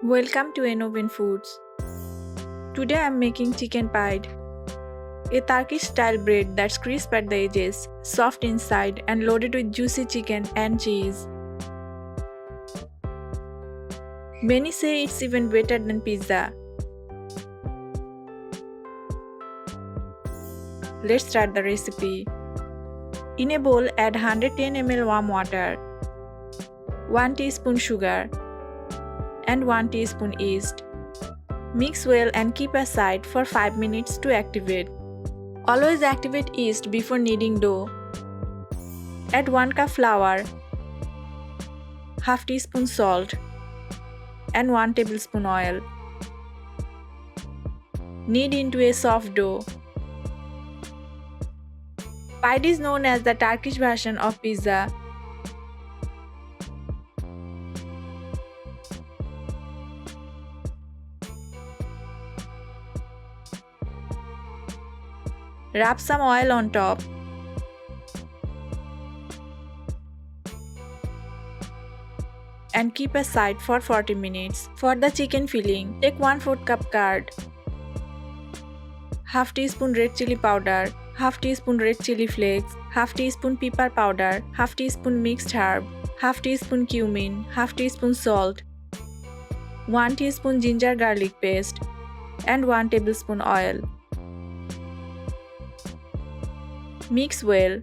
Welcome to Enoven Foods. Today I am making chicken pide, a Turkish-style bread that's crisp at the edges, soft inside, and loaded with juicy chicken and cheese. Many say it's even better than pizza. Let's start the recipe. In a bowl, add 110 ml warm water, 1 teaspoon sugar, and 1 teaspoon yeast. Mix well and keep aside for 5 minutes to activate. Always activate yeast before kneading dough. Add 1 cup flour, half teaspoon salt, and 1 tablespoon oil. Knead into a soft dough. Pide is known as the Turkish version of pizza. Rub some oil on top. And keep aside for 40 minutes. For the chicken filling, take 1/4 cup curd, half teaspoon red chili powder, half teaspoon red chili flakes, half teaspoon pepper powder, half teaspoon mixed herb, half teaspoon cumin, half teaspoon salt, 1 teaspoon ginger garlic paste, and 1 tablespoon oil. Mix well.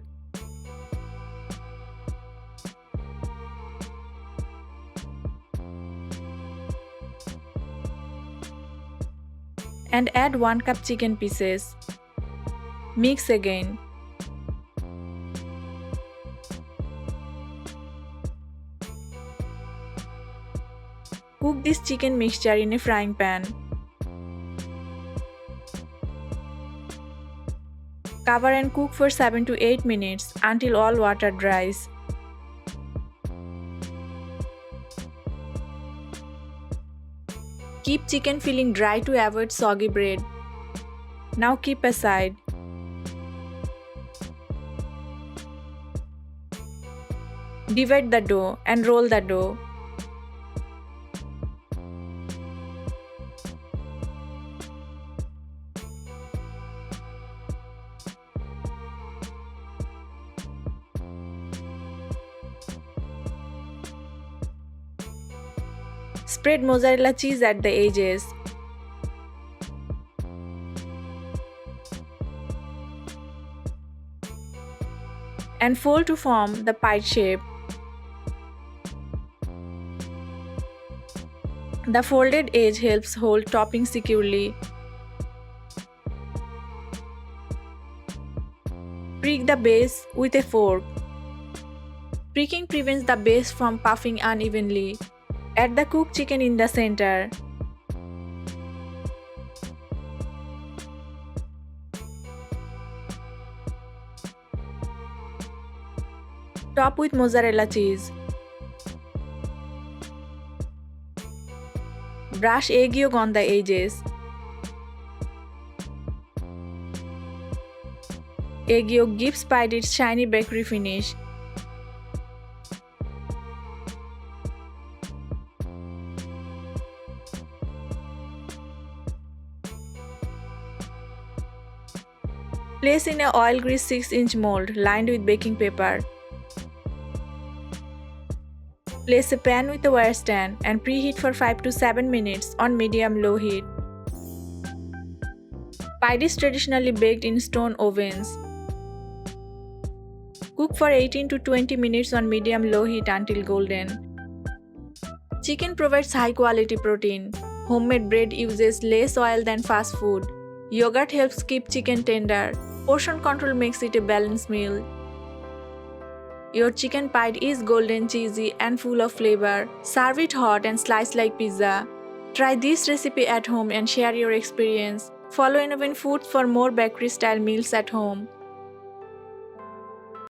And add 1 cup chicken pieces. Mix again. Cook this chicken mixture in a frying pan. Cover and cook for 7 to 8 minutes until all water dries. Keep chicken filling dry to avoid soggy bread. Now keep aside. Divide the dough and roll the dough. Spread mozzarella cheese at the edges. And fold to form the pie shape. The folded edge helps hold topping securely. Prick the base with a fork. Pricking prevents the base from puffing unevenly. Add the cooked chicken in the center. Top with mozzarella cheese. Brush egg yolk on the edges. Egg yolk gives pide its shiny bakery finish. Place in a oil-greased 6-inch mold lined with baking paper. Place a pan with a wire stand and preheat for 5 to 7 minutes on medium-low heat. Pide is traditionally baked in stone ovens. Cook for 18 to 20 minutes on medium-low heat until golden. Chicken provides high-quality protein. Homemade bread uses less oil than fast food. Yogurt helps keep chicken tender. Portion control makes it a balanced meal. Your chicken pide is golden, cheesy, and full of flavor. Serve it hot and slice like pizza. Try this recipe at home and share your experience. Follow Enoven Foods for more bakery-style meals at home.